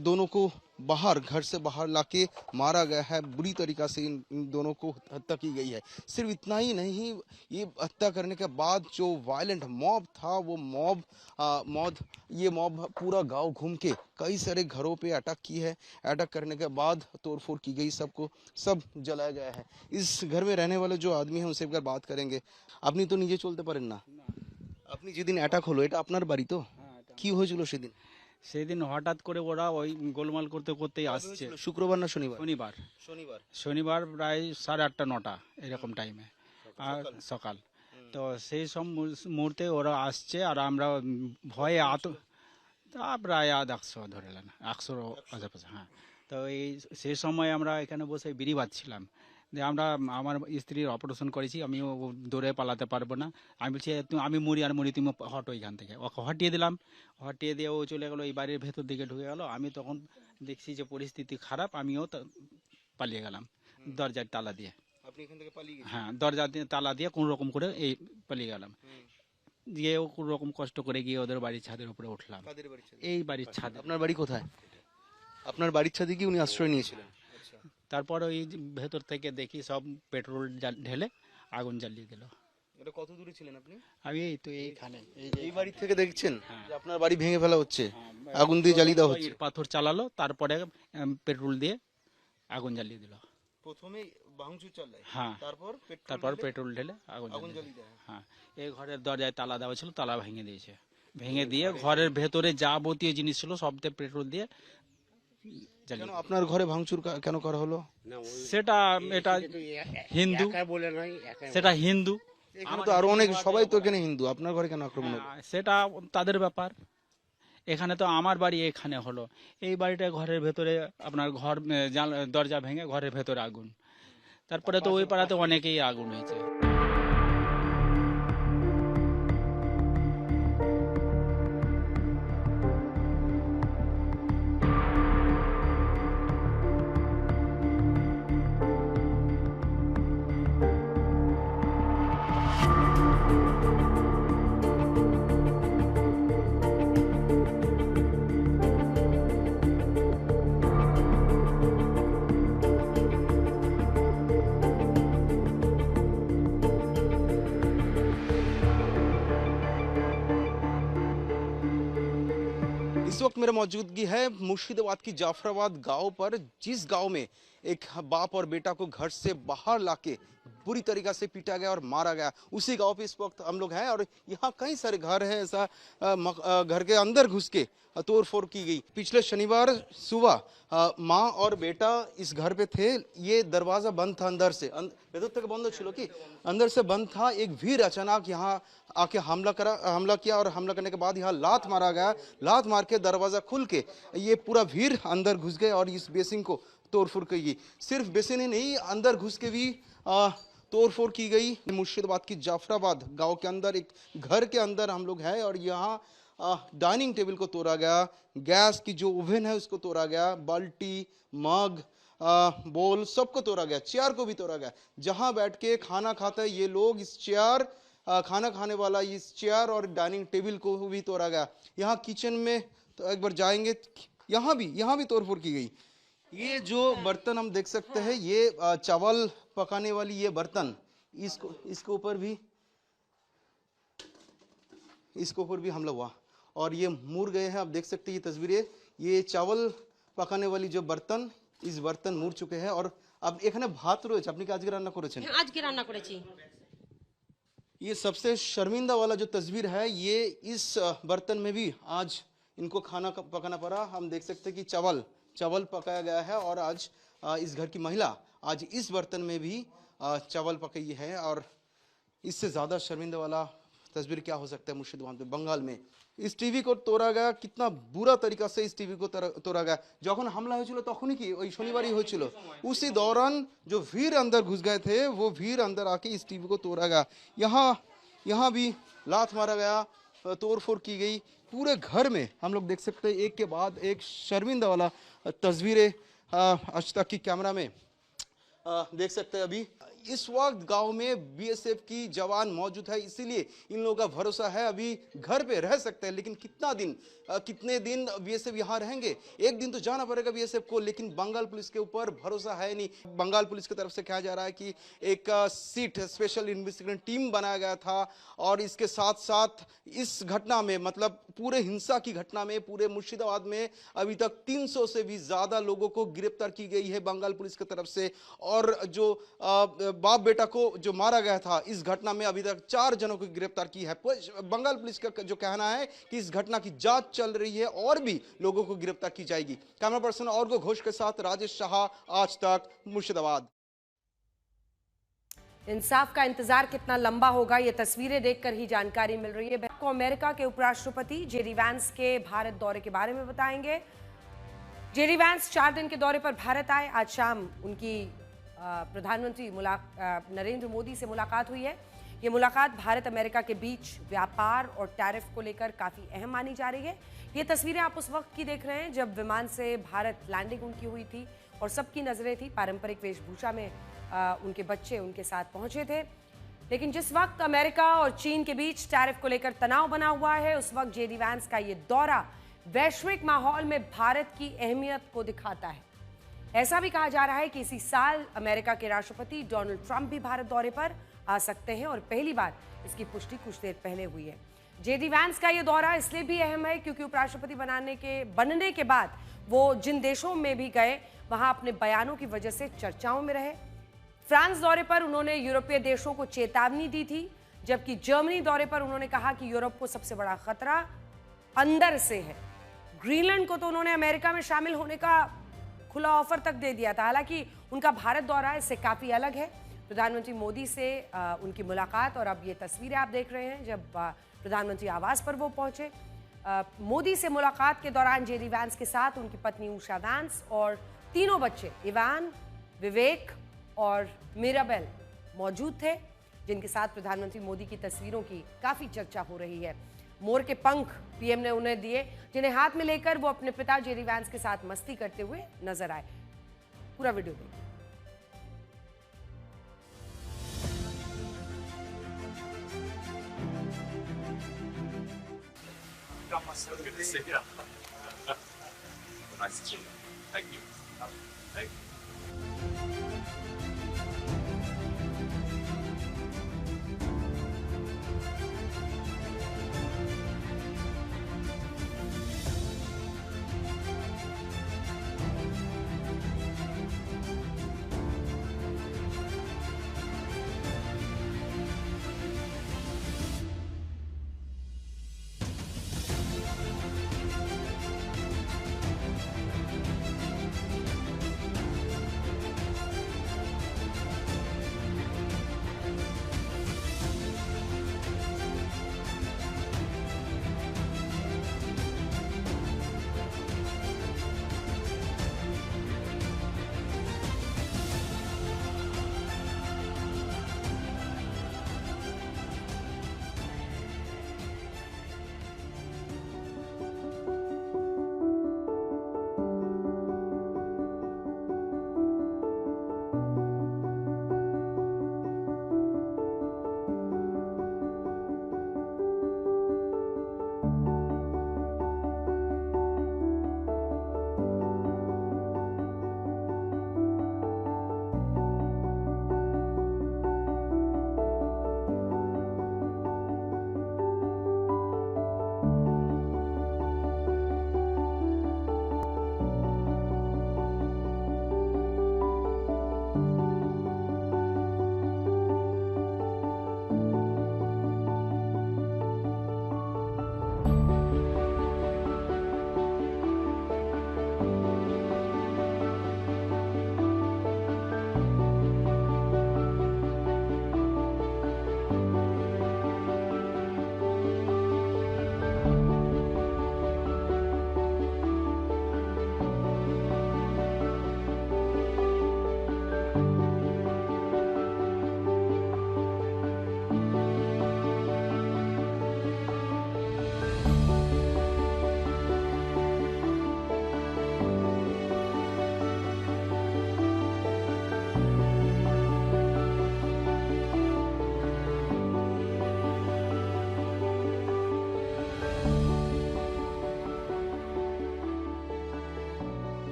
दोनों को घर से बाहर लाके मारा गया है, बुरी तरीका से इन दोनों को हत्या की गई है। सिर्फ इतना ही नहीं, ये हत्या करने के बाद जो वायलेंट मॉब था, वो मॉब पूरा गांव घूम के कई सारे घरों पे अटैक की है। अटैक करने के बाद तोड़फोड़ की गई, सब जलाया गया है। इस घर में रहने वाले जो आदमी हैं उनसे एक बार बात करेंगे। আপনি তো নিজে চলতে পারেন না, আপনি যেদিন অ্যাটাক হলো এটা আপনার বাড়ি তো? কি হয়েছিল সেদিন? সেদিন হঠাৎ করে ওরা ওই গোলমাল করতে করতেই আসছে। শুক্রবার না শনিবার? শনিবার প্রায় 8:30 9টা এরকম টাইমে সকাল। তো সেই সব মুহূর্তে ওরা আসছে আর আমরা ভয়ে প্রায় 100 ধরে নেন, 100 আশেপাশে। হ্যাঁ, তো সেই সময় আমরা এখানে বসে বিড়ি বাজছিলাম যে আমার স্ত্রীর অপারেশন করেছি, আমিও দৌড়ে পালাতে পারবো না। আমি বলছি আমি মরি আর মরি, তুমি হটো এখান থেকে। ওকে হটিয়ে দিলাম, হটিয়ে দিয়ে ও চলে গেলো, এই বাড়ির ভেতর দিকে ঢুকে গেল। আমি তখন দেখছি যে পরিস্থিতি খারাপ, আমিও পালিয়ে গেলাম দরজার তালা দিয়ে। আপনি এখান থেকে পালিয়ে গেলেন? হ্যাঁ, দরজা দিয়ে তালা দিয়ে কোন রকম করে এই পালিয়ে গেলাম। গিয়েও কোন রকম কষ্ট করে গিয়ে ওদের বাড়ির ছাদের উপরে উঠলাম। এই বাড়ির ছাদ। আপনার বাড়ি কোথায়? আপনার বাড়ির ছাদে কি উনি আশ্রয় নিয়েছিলেন? তারপর ওই ভেতর থেকে দেখি সব পেট্রোল ঢেলে আগুন জ্বালিয়ে দিল। এটা কত দূরে ছিলেন আপনি? আমি এই তো এইখানে, এই বাড়ি থেকে দেখছেন যে আপনার বাড়ি ভেঙে ফেলা হচ্ছে, আগুন দিয়ে জ্বালিয়ে দেওয়া হচ্ছে। পাথর চালালো, তারপরে পেট্রোল দিয়ে আগুন জ্বালিয়ে দিল। প্রথমে ভাঙচুর চালায়, হ্যাঁ, তারপর পেট্রোল ঢেলে আগুন জ্বালিয়ে দেয়। হ্যাঁ, এই ঘরের দরজায় তালা দেওয়া ছিল, তালা ভেঙে দিয়েছে। ভেঙে দিয়ে ঘরের ভেতরে যাবতীয় জিনিস ছিল সবতে পেট্রোল দিয়ে। কেন আপনার ঘরে ভাঙচুর কেন করা হলো? এটা হিন্দু, সেটা হিন্দু। এখানে তো আরো অনেক, সবাই তো এখানে হিন্দু, আপনার ঘরে কেন আক্রমণ হলো? সেটা তাদের ব্যাপার। এখানে তো আমার বাড়ি এখানে হলো, এই বাড়িটা ঘরের ভেতরে আপনার ঘর দরজা ভেঙে ঘরের ভেতরে আগুন। তারপরে তো ওই পাড়াতে অনেকেই আগুন হয়েছে। इस वक्त मेरा मौजूदगी है मुर्शिदाबाद की जाफराबाद गांव पर, जिस गांव में एक बाप और बेटा को घर से बाहर लाके बुरी तरीका से पीटा गया और मारा गया। उसी गांव पे इस वक्त हम लोग हैं और यहाँ कई सारे घर हैं, ऐसा घर के अंदर घुस के तोड़फोड़ की गई। पिछले शनिवार सुबह माँ और बेटा इस घर पे थे, ये दरवाजा बंद था अंदर से, भीतर तक बंद छिलो कि अंदर से बंद था। एक भीड़ अचानक यहाँ आके हमला किया और हमला करने के बाद यहाँ लात मारा गया। लात मार के दरवाजा खुल के ये पूरा भीड़ अंदर घुस गए और इस बेसिन को तोड़फोड़ की गई। सिर्फ बेसिन ही नहीं, अंदर घुस के भी तोड़फोड़ की गई। मुर्शिदाबाद की जाफराबाद गांव के अंदर एक घर के अंदर हम लोग हैं और यहाँ डाइनिंग टेबल को तोड़ा गया, गैस की जो ओवन है उसको तोड़ा गया, बाल्टी, मग, बोल सबको तोड़ा गया, चेयर को भी तोड़ा गया। जहां बैठ के खाना खाते हैं ये लोग, इस चेयर खाना खाने वाला इस चेयर और डाइनिंग टेबल को भी तोड़ा गया। यहाँ किचन में तो एक बार जाएंगे, यहाँ भी तोड़फोड़ की गई। ये जो बर्तन हम देख सकते हैं, ये चावल पकाने वाली ये बर्तन, इसके ऊपर भी हमला हुआ और ये मुड़ गए हैं। आप देख सकते हैं ये तस्वीरें, ये चावल पकाने वाली जो बर्तन, इस बर्तन मुड़ चुके हैं। और अब এখানে ভাত রয়েছে, আপনি কি আজকে রান্না করেছেন? আজকে রান্না করেছি। ये सबसे शर्मिंदा वाला जो तस्वीर है, ये इस बर्तन में भी आज इनको खाना पकाना पड़ा। हम देख सकते हैं कि चावल पकाया गया है और आज इस घर की महिला आज इस बर्तन में भी चावल पकाई है। और इससे ज़्यादा शर्मिंदा वाला तस्वीर क्या हो सकता है मुर्शिदाबाद में, बंगाल में। इस टीवी को तोड़ा गया, कितना बुरा तरीका से इस टीवी को तोड़ा गया। যখন হামলা হয়েছিল তখনই কি ওই শনিবারই হয়েছিল, उसी दौरान जो भीड़ अंदर घुस गए थे वो भीड़ अंदर आके इस टीवी को तोड़ा गया। यहाँ भी लात मारा गया, तोड़फोड़ की गई पूरे घर में। हम लोग देख सकते हैं एक के बाद एक शर्मिंदा वाला तस्वीरें आज तक की कैमरा में देख सकते हैं। अभी इस वक्त गांव में बीएसएफ की जवान मौजूद है, इसीलिए इन लोगों का भरोसा है अभी घर पे रह सकते हैं। लेकिन कितने दिन बीएसएफ यहाँ रहेंगे? एक दिन तो जाना पड़ेगा बीएसएफ को, लेकिन बंगाल पुलिस के ऊपर भरोसा है नहीं। बंगाल पुलिस की तरफ से कहा जा रहा है कि एक सीट स्पेशल इन्वेस्टिगेशन टीम बनाया गया था और इसके साथ साथ इस घटना में, मतलब पूरे हिंसा की घटना में, पूरे मुर्शिदाबाद में अभी तक 300 से भी ज्यादा लोगों को गिरफ्तार की गई है बंगाल पुलिस की तरफ से। और जो बाप बेटा को जो मारा गया था इस घटना में अभी तक 4 जनों को गिरफ्तार की है। बंगाल पुलिस का जो कहना है कि इस घटना की जांच चल रही है और भी लोगों को गिरफ्तार की जाएगी। कैमरा पर्सन और घोष के साथ राजेश शाह, आज तक, मुर्शिदाबाद। इंसाफ का इंतजार कितना लंबा होगा, ये तस्वीरें देखकर ही जानकारी मिल रही है। आपको अमेरिका के उपराष्ट्रपति जेडी वैंस के भारत दौरे के बारे में बताएंगे। जेडी वैंस 4 दिन के दौरे पर भारत आए। आज शाम उनकी प्रधानमंत्री नरेंद्र मोदी से मुलाकात हुई है। ये मुलाकात भारत अमेरिका के बीच व्यापार और टैरिफ को लेकर काफ़ी अहम मानी जा रही है। ये तस्वीरें आप उस वक्त की देख रहे हैं जब विमान से भारत लैंडिंग उनकी हुई थी और सबकी नज़रें थी, पारंपरिक वेशभूषा में उनके बच्चे उनके साथ पहुंचे थे। लेकिन जिस वक्त अमेरिका और चीन के बीच टैरिफ को लेकर तनाव बना हुआ है, उस वक्त जेडी वैंस का ये दौरा वैश्विक माहौल में भारत की अहमियत को दिखाता है। ऐसा भी कहा जा रहा है कि इसी साल अमेरिका के राष्ट्रपति डोनाल्ड ट्रंप भी भारत दौरे पर आ सकते हैं और पहली बार इसकी पुष्टि कुछ देर पहले हुई है। जेडी वैंस का ये दौरा इसलिए भी अहम है क्योंकि उपराष्ट्रपति बनने के बाद वो जिन देशों में भी गए वहां अपने बयानों की वजह से चर्चाओं में रहे। फ्रांस दौरे पर उन्होंने यूरोपीय देशों को चेतावनी दी थी, जबकि जर्मनी दौरे पर उन्होंने कहा कि यूरोप को सबसे बड़ा खतरा अंदर से है। ग्रीनलैंड को तो उन्होंने अमेरिका में शामिल होने का खुला ऑफर तक दे दिया था। हालांकि उनका भारत दौरा इससे काफ़ी अलग है। प्रधानमंत्री मोदी से उनकी मुलाकात और अब ये तस्वीरें आप देख रहे हैं जब प्रधानमंत्री आवास पर वो पहुंचे। मोदी से मुलाकात के दौरान जेडी वैंस के साथ उनकी पत्नी उषा वैंस और तीनों बच्चे इवान, विवेक और मिराबेल मौजूद थे, जिनके साथ प्रधानमंत्री मोदी की तस्वीरों की काफ़ी चर्चा हो रही है। मोर के पंख पीएम ने उन्हें दिए, जिन्हें हाथ में लेकर वो अपने पिता जेडी वैंस के साथ मस्ती करते हुए नजर आए। पूरा वीडियो देखिए।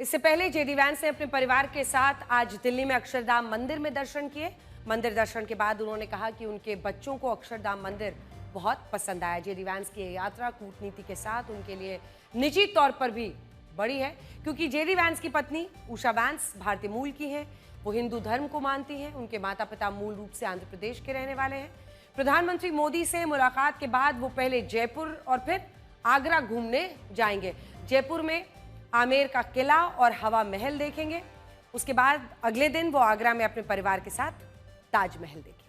इससे पहले जेडी वैंस ने अपने परिवार के साथ आज दिल्ली में अक्षरधाम मंदिर में दर्शन किए। मंदिर दर्शन के बाद उन्होंने कहा कि उनके बच्चों को अक्षरधाम मंदिर बहुत पसंद आया। जेडी वैंस की ये यात्रा कूटनीति के साथ उनके लिए निजी तौर पर भी बड़ी है, क्योंकि जेडी वैंस की पत्नी उषा वैंस भारतीय मूल की हैं। वो हिंदू धर्म को मानती हैं। उनके माता पिता मूल रूप से आंध्र प्रदेश के रहने वाले हैं। प्रधानमंत्री मोदी से मुलाकात के बाद वो पहले जयपुर और फिर आगरा घूमने जाएंगे। जयपुर में आमेर का किला और हवा महल देखेंगे। उसके बाद अगले दिन वो आगरा में अपने परिवार के साथ ताजमहल देखेंगे।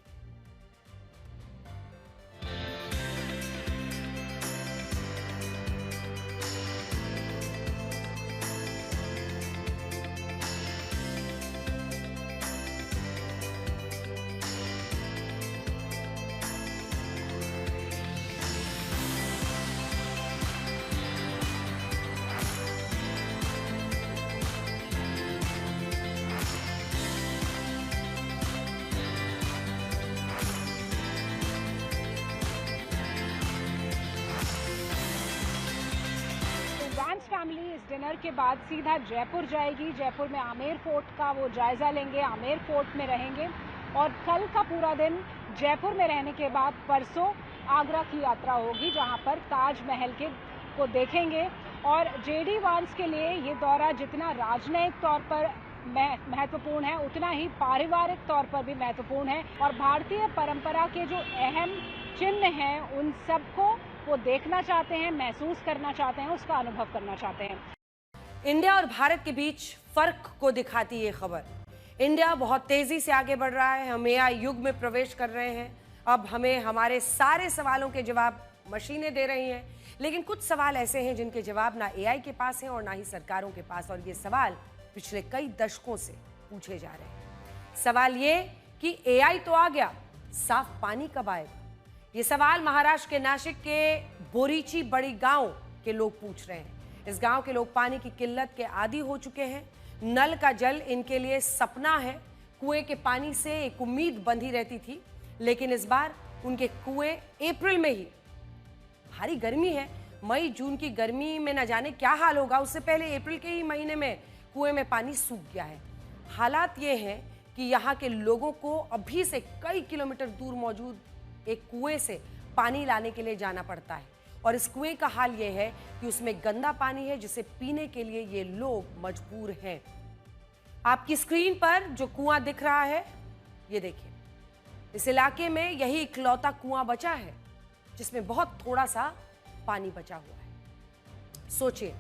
फैमिली इस डिनर के बाद सीधा जयपुर जाएगी। जयपुर में आमेर फोर्ट का वो जायजा लेंगे, आमेर फोर्ट में रहेंगे और कल का पूरा दिन जयपुर में रहने के बाद परसों आगरा की यात्रा होगी, जहां पर ताजमहल को देखेंगे। और जेडी वैंस के लिए ये दौरा जितना राजनयिक तौर पर महत्वपूर्ण है, उतना ही पारिवारिक तौर पर भी महत्वपूर्ण है। और भारतीय परंपरा के जो अहम चिन्ह हैं उन सबको वो देखना चाहते हैं, महसूस करना चाहते हैं, उसका अनुभव करना चाहते हैं। इंडिया और भारत के बीच फर्क को दिखाती ये खबर। इंडिया बहुत तेजी से आगे बढ़ रहा है, हम एआई युग में प्रवेश कर रहे हैं। अब हमें हमारे सारे सवालों के जवाब मशीनें दे रही हैं, लेकिन कुछ सवाल ऐसे हैं जिनके जवाब ना एआई के पास हैं और ना ही सरकारों के पास, और ये सवाल पिछले कई दशकों से पूछे जा रहे हैं। सवाल ये कि एआई तो आ गया, साफ पानी कब आएगा? ये सवाल महाराष्ट्र के नासिक के बोरीची बड़ी गांव के लोग पूछ रहे हैं। इस गांव के लोग पानी की किल्लत के आदी हो चुके हैं। नल का जल इनके लिए सपना है। कुएं के पानी से एक उम्मीद बंधी रहती थी, लेकिन इस बार उनके कुएं अप्रैल में ही, भारी गर्मी है, मई जून की गर्मी में न जाने क्या हाल होगा, उससे पहले अप्रैल के ही महीने में कुएं में पानी सूख गया है। हालात ये हैं कि यहाँ के लोगों को अभी से कई किलोमीटर दूर मौजूद एक कुएं से पानी लाने के लिए जाना पड़ता है, और इस कुएं का हाल ये है कि उसमें गंदा पानी है जिसे पीने के लिए ये लोग मजबूर हैं। आपकी स्क्रीन पर जो कुआं दिख रहा है, ये देखिए, इस इलाके में यही इकलौता कुआं बचा है जिसमें बहुत थोड़ा सा पानी बचा हुआ है। सोचिए,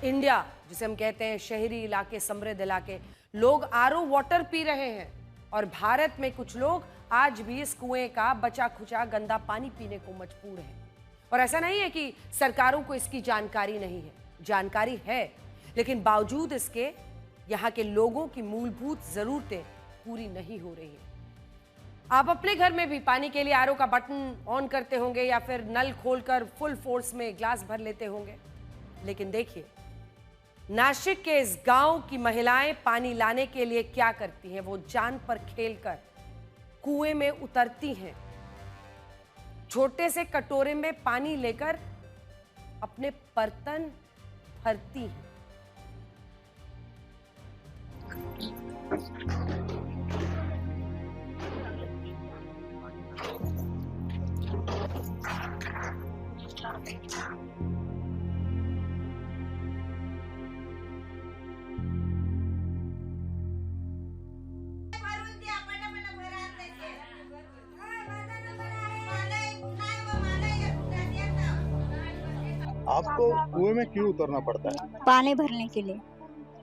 इंडिया जिसे हम कहते हैं शहरी इलाके, समृद्ध इलाके, लोग आरओ वाटर पी रहे हैं, और भारत में कुछ लोग आज भी इस कुएं का बचा खुचा गंदा पानी पीने को मजबूर हैं। और ऐसा नहीं है कि सरकारों को इसकी जानकारी नहीं है, जानकारी है, लेकिन बावजूद इसके यहाँ के लोगों की मूलभूत जरूरतें पूरी नहीं हो रही हैं। आप अपने घर में भी पानी के लिए आरओ का बटन ऑन करते होंगे या फिर नल खोलकर फुल फोर्स में ग्लास भर लेते होंगे, लेकिन देखिए नासिक के इस गांव की महिलाएं पानी लाने के लिए क्या करती हैं। वो जान पर खेलकर कुएं में उतरती हैं, छोटे से कटोरे में पानी लेकर अपने बर्तन भरती हैं। आपको कुएं में क्यों उतरना पड़ता है? पानी भरने के लिए।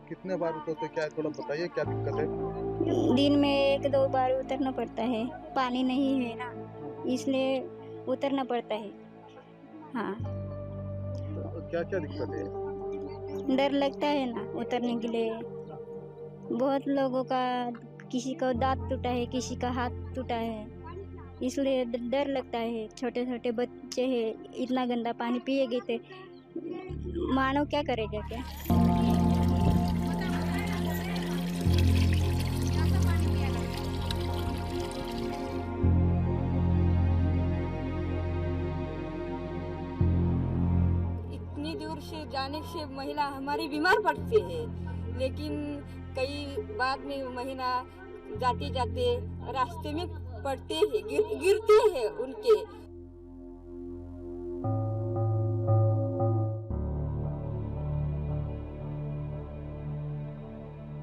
कितने बार उतरते, क्या है थोड़ा बताइए, क्या दिक्कत है? दिन में 1-2 बार उतरना पड़ता है, पानी नहीं है ना, इसलिए उतरना पड़ता है। हाँ। तो क्या क्या दिक्कत है? डर लगता है ना उतरने के लिए। बहुत लोगों का, किसी का दांत टूटा है, किसी का हाथ टूटा है, इसलिए डर लगता है। छोटे छोटे बच्चे हैं, इतना गंदा पानी पिएंगे तो मानव क्या करेगा क्या? इतनी दूर से जाने से महिला हमारी बीमार पड़ती है, लेकिन कई बाद में महिला जाते जाते रास्ते में पड़ते हैं, गिरते हैं उनके।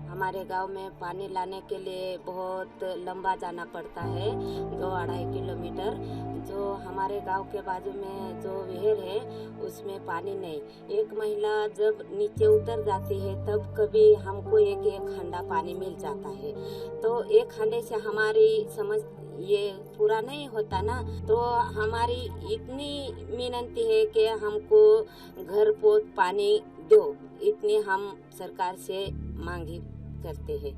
हमारे गांव में पानी लाने के लिए बहुत लंबा जाना पड़ता है, 2-2.5 किलोमीटर। जो हमारे गांव के बाजू में जो नहर है उसमें पानी नहीं। एक महिला जब नीचे उतर जाती है तब कभी हमको एक हंडा पानी मिल जाता है, तो एक हंडे से हमारी समझ ये पूरा नहीं होता ना, तो हमारी इतनी मिन्नती है कि हमको घर पोत पानी दो, इतनी हम सरकार से मांगी करते हैं।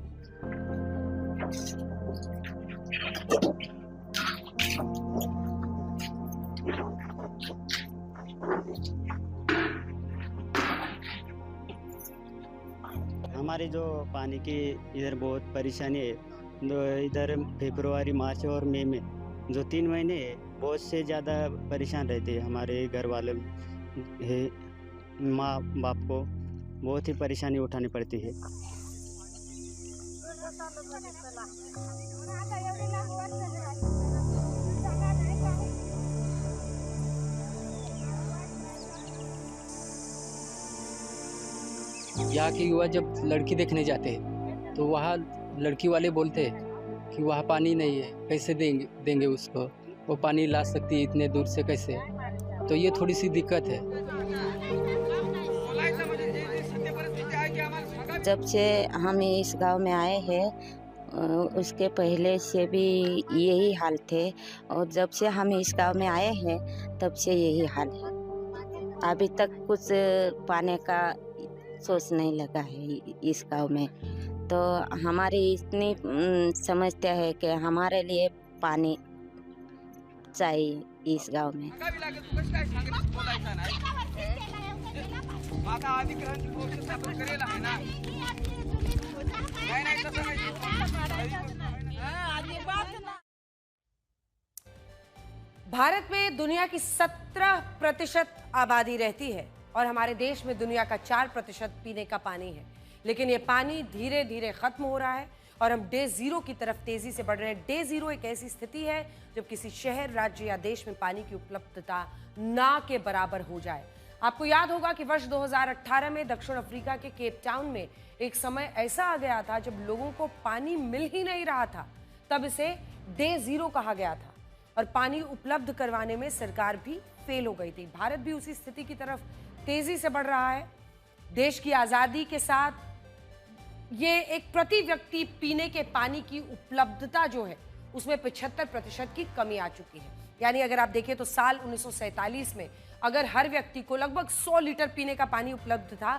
हमारी जो पानी की इधर बहुत परेशानी है, तो इधर फरवरी, मार्च और मई में जो 3 महीने बहुत से ज़्यादा परेशान रहते हैं। हमारे घर वाले माँ बाप को बहुत ही परेशानी उठानी पड़ती है। यहाँ के युवा जब लड़की देखने जाते हैं तो वहाँ लड़की वाले बोलते हैं कि वहाँ पानी नहीं है, कैसे देंगे उसको, वो पानी ला सकती है इतने दूर से कैसे, तो ये थोड़ी सी दिक्कत है। जब से हम इस गांव में आए हैं उसके पहले से भी यही हाल थे, और जब से हम इस गांव में आए हैं तब से यही हाल है। अभी तक कुछ पाने का सोच नहीं लगा है इस गांव में, तो हमारी इतनी समस्या है कि हमारे लिए पानी चाहिए इस गांव में। भारत में दुनिया की 17% आबादी रहती है और हमारे देश में दुनिया का 4% पीने का पानी है, लेकिन ये पानी धीरे धीरे खत्म हो रहा है और हम डे जीरो की तरफ तेजी से बढ़ रहे हैं। डे जीरो एक ऐसी स्थिति है जब किसी शहर, राज्य या देश में पानी की उपलब्धता ना के बराबर हो जाए। आपको याद होगा कि वर्ष 2018 में दक्षिण अफ्रीका के केप टाउन में एक समय ऐसा आ गया था जब लोगों को पानी मिल ही नहीं रहा था, तब इसे डे जीरो कहा गया था और पानी उपलब्ध करवाने में सरकार भी फेल हो गई थी। भारत भी उसी स्थिति की तरफ तेजी से बढ़ रहा है। देश की आजादी के साथ ये एक प्रति व्यक्ति पीने के पानी की उपलब्धता जो है उसमें 75% की कमी आ चुकी है। यानी अगर आप देखें तो साल 1947 में अगर हर व्यक्ति को लगभग 100 लीटर पीने का पानी उपलब्ध था,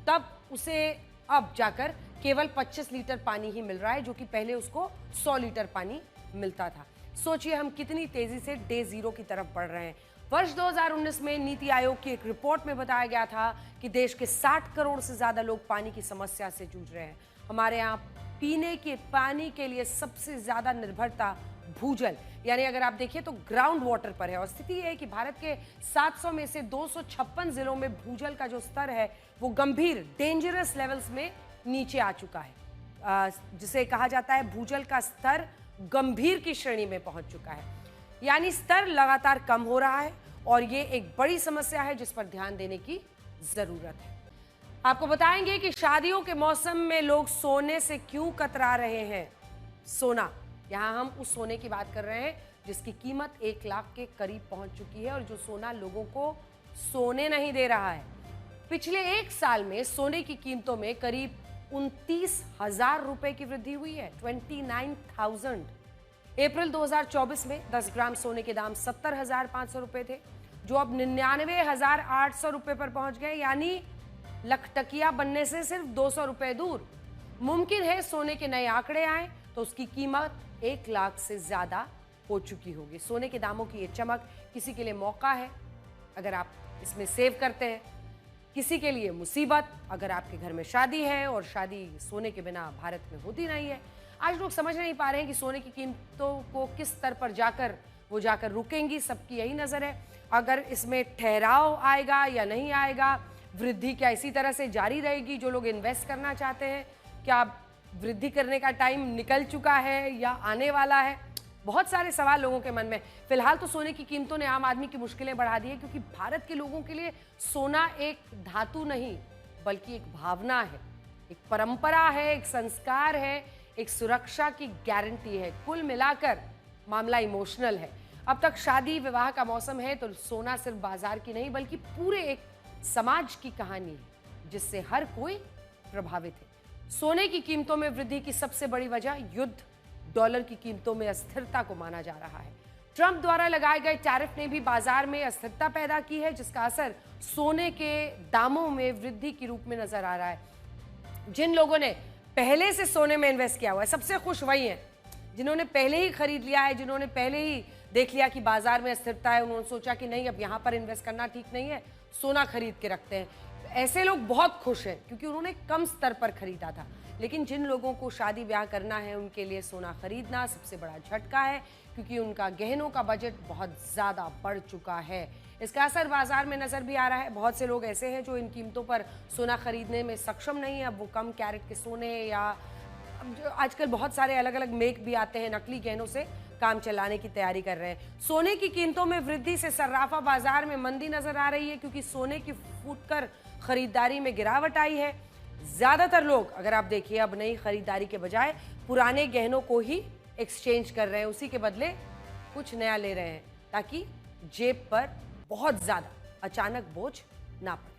तब उसे अब जाकर केवल 25 लीटर पानी ही मिल रहा है, जो कि पहले उसको 100 लीटर पानी मिलता था। सोचिए हम कितनी तेजी से डे जीरो की तरफ बढ़ रहे हैं। वर्ष 2019 में नीति आयोग की एक रिपोर्ट में बताया गया था कि देश के 60 करोड़ से ज्यादा लोग पानी की समस्या से जूझ रहे हैं। हमारे यहाँ पीने के पानी के लिए सबसे ज्यादा निर्भरता भूजल यानी अगर आप देखिए तो ग्राउंड वाटर पर है, और स्थिति है कि भारत के 700 में से 256 जिलों में भूजल का जो स्तर है वो गंभीर डेंजरस लेवल्स में नीचे आ चुका है, जिसे कहा जाता है भूजल का स्तर गंभीर की श्रेणी में पहुंच चुका है। यानी स्तर लगातार कम हो रहा है और ये एक बड़ी समस्या है जिस पर ध्यान देने की जरूरत है। आपको बताएंगे कि शादियों के मौसम में लोग सोने से क्यों कतरा रहे हैं। सोना, यहाँ हम उस सोने की बात कर रहे हैं जिसकी कीमत 1 लाख के करीब पहुंच चुकी है और जो सोना लोगों को सोने नहीं दे रहा है। पिछले 1 साल में सोने की कीमतों में करीब 29,000 रुपए की वृद्धि हुई है, 29,000। अप्रैल 2024 में 10 ग्राम सोने के दाम 70,500 रुपए थे, जो अब 99,800 रुपए पर पहुंच गए, यानी लखटकिया बनने से सिर्फ 200 रुपए दूर। मुमकिन है सोने के नए आंकड़े आए तो उसकी कीमत 1 लाख से ज्यादा हो चुकी होगी। सोने के दामों की ये चमक किसी के लिए मौका है अगर आप इसमें सेव करते हैं, किसी के लिए मुसीबत अगर आपके घर में शादी है, और शादी सोने के बिना भारत में होती नहीं है। आज लोग समझ नहीं पा रहे हैं कि सोने की कीमतों को किस स्तर पर जाकर रुकेंगी। सबकी यही नजर है, अगर इसमें ठहराव आएगा या नहीं आएगा, वृद्धि क्या इसी तरह से जारी रहेगी? जो लोग इन्वेस्ट करना चाहते हैं, क्या वृद्धि करने का टाइम निकल चुका है या आने वाला है? बहुत सारे सवाल लोगों के मन में। फिलहाल तो सोने की कीमतों ने आम आदमी की मुश्किलें बढ़ा दी है, क्योंकि भारत के लोगों के लिए सोना एक धातु नहीं बल्कि एक भावना है, एक परंपरा है, एक संस्कार है, एक सुरक्षा की गारंटी है। कुल मिलाकर मामला इमोशनल है। अब तक शादी विवाह का मौसम है तो सोना सिर्फ बाजार की नहीं बल्कि पूरे एक समाज की कहानी है जिससे हर कोई प्रभावित है। सोने की कीमतों में वृद्धि की सबसे बड़ी वजह युद्ध, डॉलर की कीमतों में अस्थिरता को माना जा रहा है। ट्रंप द्वारा लगाए गए टैरिफ ने भी बाजार में अस्थिरता पैदा की है, जिसका असर सोने के दामों में वृद्धि के रूप में नजर आ रहा है। जिन लोगों ने पहले से सोने में इन्वेस्ट किया हुआ है, सबसे खुश वही हैं जिन्होंने पहले ही खरीद लिया है, जिन्होंने पहले ही देख लिया कि बाजार में अस्थिरता है, उन्होंने सोचा कि नहीं अब यहाँ पर इन्वेस्ट करना ठीक नहीं है, सोना खरीद के रखते हैं। ऐसे लोग बहुत खुश हैं क्योंकि उन्होंने कम स्तर पर खरीदा था। लेकिन जिन लोगों को शादी ब्याह करना है उनके लिए सोना खरीदना सबसे बड़ा झटका है, क्योंकि उनका गहनों का बजट बहुत ज़्यादा बढ़ चुका है। इसका असर बाजार में नज़र भी आ रहा है। बहुत से लोग ऐसे हैं जो इन कीमतों पर सोना खरीदने में सक्षम नहीं है। अब वो कम कैरेट के सोने या आजकल बहुत सारे अलग अलग मेक भी आते हैं, नकली गहनों से काम चलाने की तैयारी कर रहे हैं। सोने की कीमतों में वृद्धि से सर्राफा बाजार में मंदी नजर आ रही है, क्योंकि सोने की फूटकर खरीदारी में गिरावट आई है। ज्यादातर लोग अगर आप देखिए अब नई खरीदारी के बजाय पुराने गहनों को ही एक्सचेंज कर रहे हैं, उसी के बदले कुछ नया ले रहे हैं ताकि जेब पर बहुत ज्यादा अचानक बोझ ना पड़े।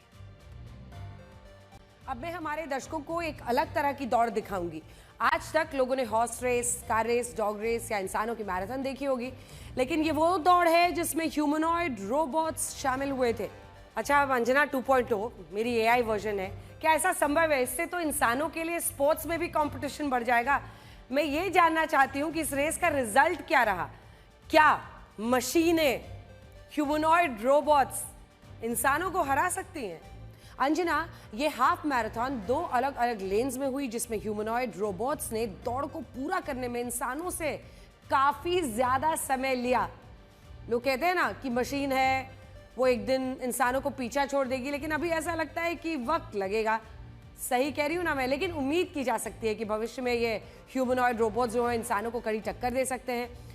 अब मैं हमारे दर्शकों को एक अलग तरह की दौड़ दिखाऊंगी। आज तक लोगों ने horse race, car race, dog race या इंसानों की मैराथन देखी होगी, लेकिन ये वो दौड़ है जिसमें ह्यूमनॉइड रोबोट्स शामिल हुए थे। अच्छा, अब अंजना 2.0 मेरी AI वर्जन है। क्या ऐसा संभव है? इससे तो इंसानों के लिए स्पोर्ट्स में भी कंपटीशन बढ़ जाएगा। मैं ये जानना चाहती हूँ कि इस रेस का रिजल्ट क्या रहा। क्या मशीनें, ह्यूमनॉइड रोबोट्स इंसानों को हरा सकती हैं? अंजना, ये हाफ मैराथन 2 अलग अलग लेन्स में हुई, जिसमें ह्यूमनॉइड रोबोट्स ने दौड़ को पूरा करने में इंसानों से काफी ज्यादा समय लिया। लोग कहते हैं ना कि मशीन है वो एक दिन इंसानों को पीछा छोड़ देगी, लेकिन अभी ऐसा लगता है कि वक्त लगेगा। सही कह रही हूँ ना मैं? लेकिन उम्मीद की जा सकती है कि भविष्य में ये ह्यूमनॉइड रोबोट्स जो है इंसानों को कड़ी टक्कर दे सकते हैं।